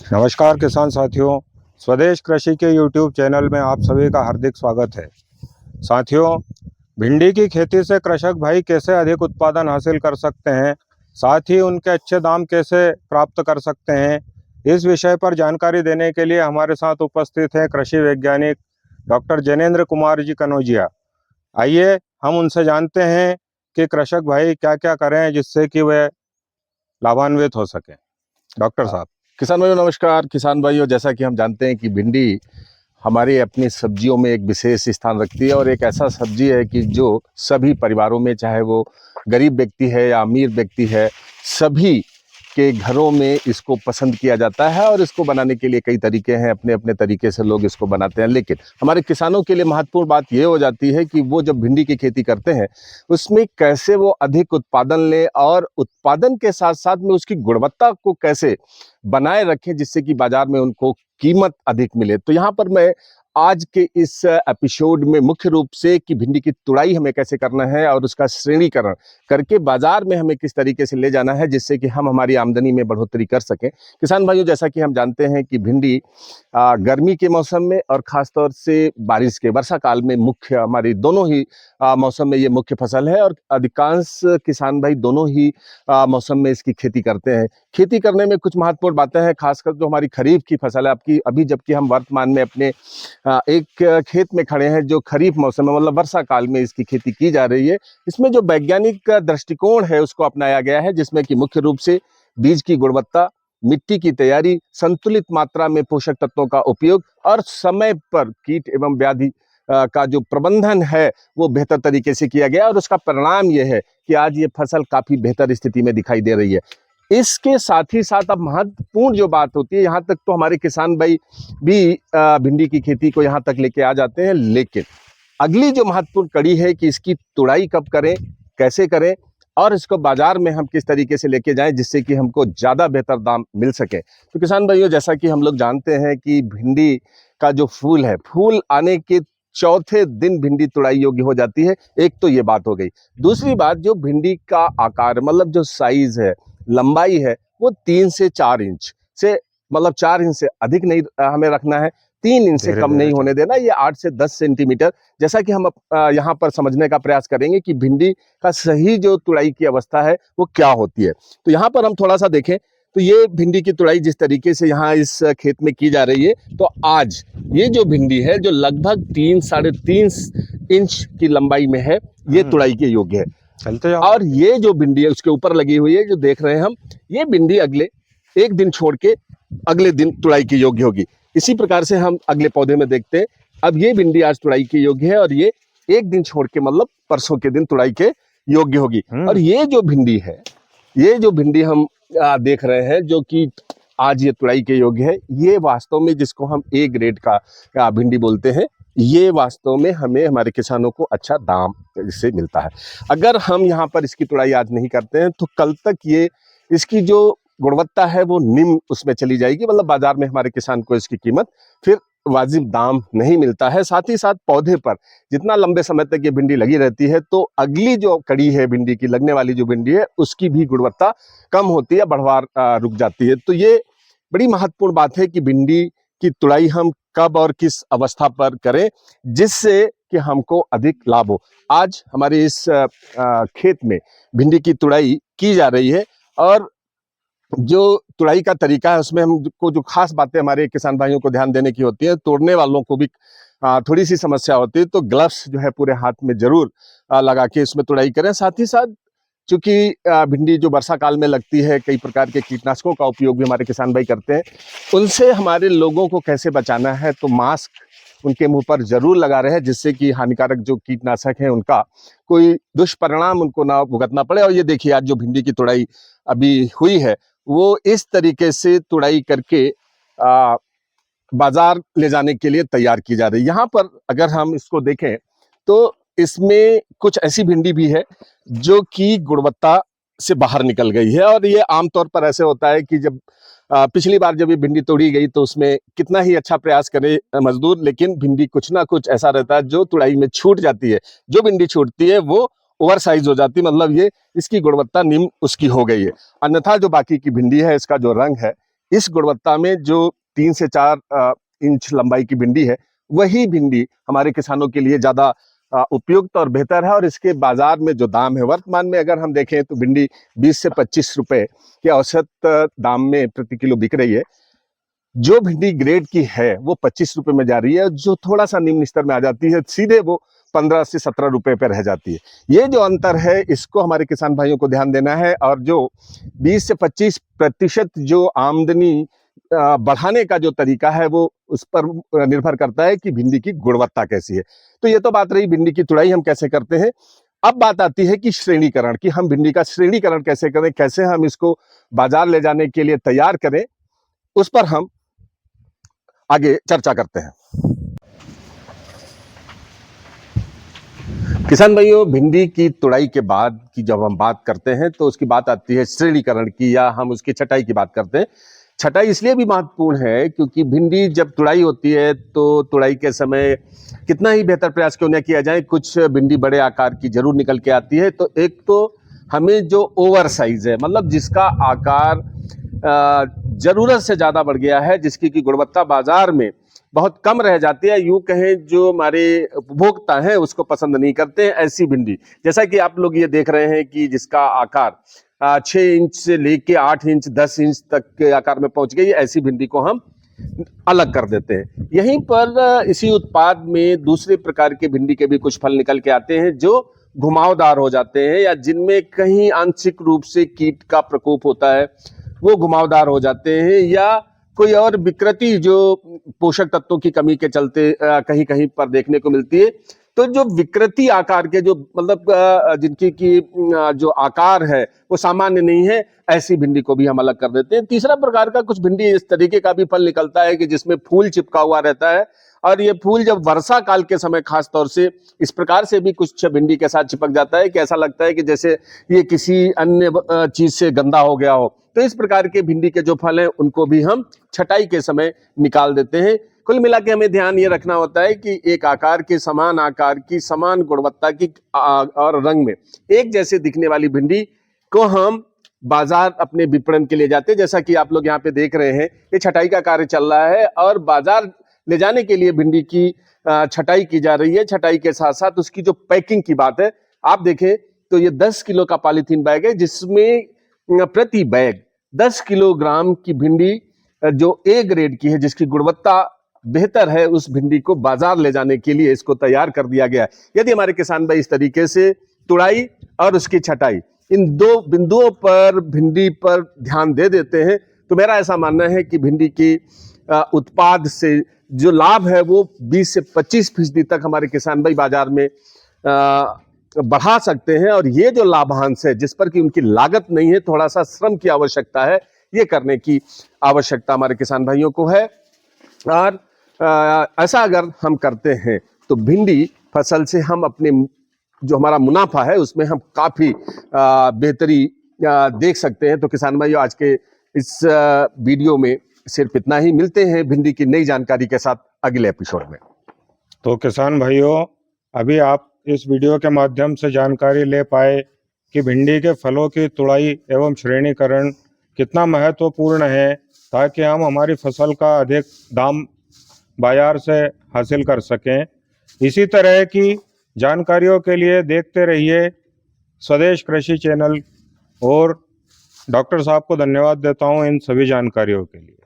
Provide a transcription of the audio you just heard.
नमस्कार किसान साथियों, स्वदेश कृषि के YouTube चैनल में आप सभी का हार्दिक स्वागत है। साथियों, भिंडी की खेती से कृषक भाई कैसे अधिक उत्पादन हासिल कर सकते हैं, साथ ही उनके अच्छे दाम कैसे प्राप्त कर सकते हैं, इस विषय पर जानकारी देने के लिए हमारे साथ उपस्थित हैं कृषि वैज्ञानिक डॉक्टर जैनेंद्र कुमार जी कनौजिया। आइए हम उनसे जानते हैं कि कृषक भाई क्या-क्या करें जिससे कि वे लाभान्वित हो सकें। डॉक्टर साहब। किसान भाइयों नमस्कार। किसान भाइयों, जैसा कि हम जानते हैं कि भिंडी हमारी अपनी सब्जियों में एक विशेष स्थान रखती है और एक ऐसा सब्जी है कि जो सभी परिवारों में, चाहे वो गरीब व्यक्ति है या अमीर व्यक्ति है, सभी के घरों में इसको पसंद किया जाता है। और इसको बनाने के लिए कई तरीके हैं, अपने अपने तरीके से लोग इसको बनाते हैं। लेकिन हमारे किसानों के लिए महत्वपूर्ण बात यह हो जाती है कि वो जब भिंडी की खेती करते हैं उसमें कैसे वो अधिक उत्पादन लें और उत्पादन के साथ साथ में उसकी गुणवत्ता को कैसे बनाए रखें जिससे कि बाजार में उनको कीमत अधिक मिले। तो यहाँ पर मैं आज के इस एपिसोड में मुख्य रूप से कि भिंडी की तुड़ाई हमें कैसे करना है और उसका श्रेणीकरण करके बाजार में हमें किस तरीके से ले जाना है जिससे कि हम हमारी आमदनी में बढ़ोतरी कर सकें। किसान भाइयों, जैसा कि हम जानते हैं कि भिंडी गर्मी के मौसम में और ख़ासतौर से बारिश के वर्षा काल में मुख्य हमारी दोनों ही मौसम में ये मुख्य फसल है और अधिकांश किसान भाई दोनों ही मौसम में इसकी खेती करते हैं। खेती करने में कुछ महत्वपूर्ण बातें हैं, खासकर जो हमारी खरीफ की फसल है आपकी, अभी जबकि हम वर्तमान में अपने एक खेत में खड़े हैं जो खरीफ मौसम में मतलब वर्षा काल में इसकी खेती की जा रही है। इसमें जो वैज्ञानिक दृष्टिकोण है उसको अपनाया गया है, जिसमें कि मुख्य रूप से बीज की गुणवत्ता, मिट्टी की तैयारी, संतुलित मात्रा में पोषक तत्वों का उपयोग और समय पर कीट एवं व्याधि का जो प्रबंधन है वो बेहतर तरीके से किया गया और उसका परिणाम ये है कि आज ये फसल काफी बेहतर स्थिति में दिखाई दे रही है। इसके साथ ही साथ अब महत्वपूर्ण जो बात होती है, यहाँ तक तो हमारे किसान भाई भी भिंडी की खेती को यहाँ तक लेके आ जाते हैं, लेकिन अगली जो महत्वपूर्ण कड़ी है कि इसकी तुड़ाई कब करें, कैसे करें और इसको बाजार में हम किस तरीके से लेके जाएं जिससे कि हमको ज़्यादा बेहतर दाम मिल सके। तो किसान भाइयों, जैसा कि हम लोग जानते हैं कि भिंडी का जो फूल है, फूल आने के चौथे दिन भिंडी तुड़ाई योग्य हो जाती है। एक तो ये बात हो गई। दूसरी बात, जो भिंडी का आकार मतलब जो साइज है, लंबाई है, वो 3 से 4 इंच से मतलब 4 इंच से अधिक नहीं हमें रखना है, 3 इंच से कम नहीं होने देना। ये 8 से 10 सेंटीमीटर, जैसा कि हम यहाँ पर समझने का प्रयास करेंगे कि भिंडी का सही जो तुड़ाई की अवस्था है वो क्या होती है। तो यहाँ पर हम थोड़ा सा देखें तो ये भिंडी की तुड़ाई जिस तरीके से यहाँ इस खेत में की जा रही है, तो आज ये जो भिंडी है जो लगभग 3-3.5 इंच की लंबाई में है, ये तुड़ाई के योग्य है। चलते जाओ। और ये जो भिंडी है उसके ऊपर लगी हुई है जो देख रहे हैं हम, ये भिंडी अगले एक दिन छोड़ के अगले दिन तुड़ाई के योग्य होगी। इसी प्रकार से हम अगले पौधे में देखते हैं। अब ये भिंडी आज तुड़ाई के योग्य है और ये एक दिन छोड़ के मतलब परसों के दिन तुड़ाई के योग्य होगी। और ये जो भिंडी है, ये जो भिंडी हम देख रहे हैं जो कि आज ये तुड़ाई के योग्य है, ये वास्तव में जिसको हम ए ग्रेड का भिंडी बोलते हैं, ये वास्तव में हमें हमारे किसानों को अच्छा दाम इससे मिलता है। अगर हम यहाँ पर इसकी तुड़ाई आज नहीं करते हैं तो कल तक ये इसकी जो गुणवत्ता है वो निम्न उसमें चली जाएगी, मतलब बाजार में हमारे किसान को इसकी कीमत फिर वाजिब दाम नहीं मिलता है। साथ ही साथ पौधे पर जितना लंबे समय तक ये भिंडी लगी रहती है तो अगली जो कड़ी है भिंडी की, लगने वाली जो भिंडी है, उसकी भी गुणवत्ता कम होती है, बढ़वार रुक जाती है। तो ये बड़ी महत्वपूर्ण बात है कि भिंडी की तुड़ाई हम कब और किस अवस्था पर करें जिससे कि हमको अधिक लाभ हो। आज हमारे इस खेत में भिंडी की तुड़ाई की जा रही है और जो तुड़ाई का तरीका है उसमें हमको जो खास बातें हमारे किसान भाइयों को ध्यान देने की होती है, तोड़ने वालों को भी थोड़ी सी समस्या होती है, तो ग्लव्स जो है पूरे हाथ में जरूर लगा के इसमें तुड़ाई करें। साथ ही साथ चूंकि भिंडी जो वर्षा काल में लगती है, कई प्रकार के कीटनाशकों का उपयोग भी हमारे किसान भाई करते हैं, उनसे हमारे लोगों को कैसे बचाना है, तो मास्क उनके मुंह पर जरूर लगा रहे हैं जिससे कि हानिकारक जो कीटनाशक है उनका कोई दुष्परिणाम उनको ना भुगतना पड़े। और ये देखिए आज जो भिंडी की तुड़ाई अभी हुई है वो इस तरीके से तुड़ाई करके बाजार ले जाने के लिए तैयार की जा रही है। यहाँ पर अगर हम इसको देखें तो इसमें कुछ ऐसी भिंडी भी है जो कि गुणवत्ता से बाहर निकल गई है। और ये आमतौर पर ऐसे होता है कि जब पिछली बार जब ये भिंडी तोड़ी गई तो उसमें कितना ही अच्छा प्रयास करे मजदूर, लेकिन भिंडी कुछ ना कुछ ऐसा रहता है जो तुड़ाई में छूट जाती है। जो भिंडी छूटती है वो ओवर साइज हो जाती है, मतलब ये इसकी गुणवत्ता निम्न उसकी हो गई है। अन्यथा जो बाकी की भिंडी है इसका जो रंग है इस गुणवत्ता में जो 3 से 4 इंच लंबाई की भिंडी है, वही भिंडी हमारे किसानों के लिए ज्यादा उपयुक्त और बेहतर है। और इसके बाजार में जो दाम है, वर्तमान में अगर हम देखें तो भिंडी 20 से 25 रुपए के औसत दाम में प्रति किलो बिक रही है। जो भिंडी ग्रेड की है वो 25 रुपए में जा रही है, जो थोड़ा सा निम्न स्तर में आ जाती है सीधे वो 15 से 17 रुपए पर रह जाती है। ये जो अंतर है इसको हमारे किसान भाइयों को ध्यान देना है। और जो 20 से 25% जो आमदनी बढ़ाने का जो तरीका है वो उस पर निर्भर करता है कि भिंडी की गुणवत्ता कैसी है। तो ये तो बात रही भिंडी की तुड़ाई हम कैसे करते हैं। अब बात आती है कि श्रेणीकरण की, हम भिंडी का श्रेणीकरण कैसे करें, कैसे हम इसको बाजार ले जाने के लिए तैयार करें, उस पर हम आगे चर्चा करते हैं। किसान भाइयों, भिंडी की तुड़ाई के बाद की जब हम बात करते हैं तो उसकी बात आती है श्रेणीकरण की, या हम उसकी छटाई की बात करते हैं। छटाई इसलिए भी महत्वपूर्ण है क्योंकि भिंडी जब तुड़ाई होती है तो तुड़ाई के समय कितना ही बेहतर प्रयास क्यों न किया जाए, कुछ भिंडी बड़े आकार की जरूर निकल के आती है। तो एक तो हमें जो ओवर साइज है, मतलब जिसका आकार जरूरत से ज्यादा बढ़ गया है, जिसकी की गुणवत्ता बाजार में बहुत कम रह जाती है, यूं कहें जो हमारे उपभोक्ता हैं उसको पसंद नहीं करते हैं, ऐसी भिंडी, जैसा कि आप लोग ये देख रहे हैं कि जिसका आकार 6 इंच से लेके 8 इंच 10 इंच तक के आकार में पहुंच गई, ऐसी भिंडी को हम अलग कर देते हैं। यहीं पर इसी उत्पाद में दूसरे प्रकार के भिंडी के भी कुछ फल निकल के आते हैं जो घुमावदार हो जाते हैं, या जिनमें कहीं आंशिक रूप से कीट का प्रकोप होता है, वो घुमावदार हो जाते हैं, या कोई और विकृति जो पोषक तत्वों की कमी के चलते कहीं कहीं पर देखने को मिलती है। तो जो विकृति आकार के, जो मतलब जिनकी की जो आकार है वो सामान्य नहीं है, ऐसी भिंडी को भी हम अलग कर देते हैं। तीसरा प्रकार का कुछ भिंडी इस तरीके का भी फल निकलता है कि जिसमें फूल चिपका हुआ रहता है, और ये फूल जब वर्षा काल के समय खास तौर से इस प्रकार से भी कुछ भिंडी के साथ चिपक जाता है कि ऐसा लगता है कि जैसे ये किसी अन्य चीज से गंदा हो गया हो। तो इस प्रकार के भिंडी के जो फल हैं उनको भी हम छटाई के समय निकाल देते हैं। कुल मिला के हमें ध्यान ये रखना होता है कि एक आकार की, समान आकार की, समान गुणवत्ता की और रंग में एक जैसे दिखने वाली भिंडी को हम बाजार अपने विपणन के लिए जाते हैं। जैसा कि आप लोग यहाँ पे देख रहे हैं, ये छटाई का कार्य चल रहा है और बाजार ले जाने के लिए भिंडी की छटाई की जा रही है। छटाई के साथ साथ उसकी जो पैकिंग की बात है, आप देखें तो ये 10 किलो का पॉलीथीन बैग है, जिसमें प्रति बैग 10 किलोग्राम की भिंडी जो ए ग्रेड की है, जिसकी गुणवत्ता बेहतर है, उस भिंडी को बाजार ले जाने के लिए इसको तैयार कर दिया गया है। यदि हमारे किसान भाई इस तरीके से तुड़ाई और उसकी छटाई, इन दो बिंदुओं पर भिंडी पर ध्यान दे देते हैं, तो मेरा ऐसा मानना है कि भिंडी की उत्पाद से जो लाभ है वो 20 से 25% तक हमारे किसान भाई बाजार में बढ़ा सकते हैं। और ये जो लाभांश है, जिस पर कि उनकी लागत नहीं है, थोड़ा सा श्रम की आवश्यकता है, ये करने की आवश्यकता हमारे किसान भाइयों को है। और ऐसा अगर हम करते हैं तो भिंडी फसल से हम अपने जो हमारा मुनाफा है उसमें हम काफी बेहतरी देख सकते हैं। तो किसान भाइयों, आज के इस वीडियो में सिर्फ इतना ही। मिलते हैं भिंडी की नई जानकारी के साथ अगले एपिसोड में। तो किसान भाइयों, अभी आप इस वीडियो के माध्यम से जानकारी ले पाए कि भिंडी के फलों की तुड़ाई एवं श्रेणीकरण कितना महत्वपूर्ण है, ताकि हम हमारी फसल का अधिक दाम बाजार से हासिल कर सकें। इसी तरह की जानकारियों के लिए देखते रहिए स्वदेश कृषि चैनल, और डॉक्टर साहब को धन्यवाद देता हूं इन सभी जानकारियों के लिए।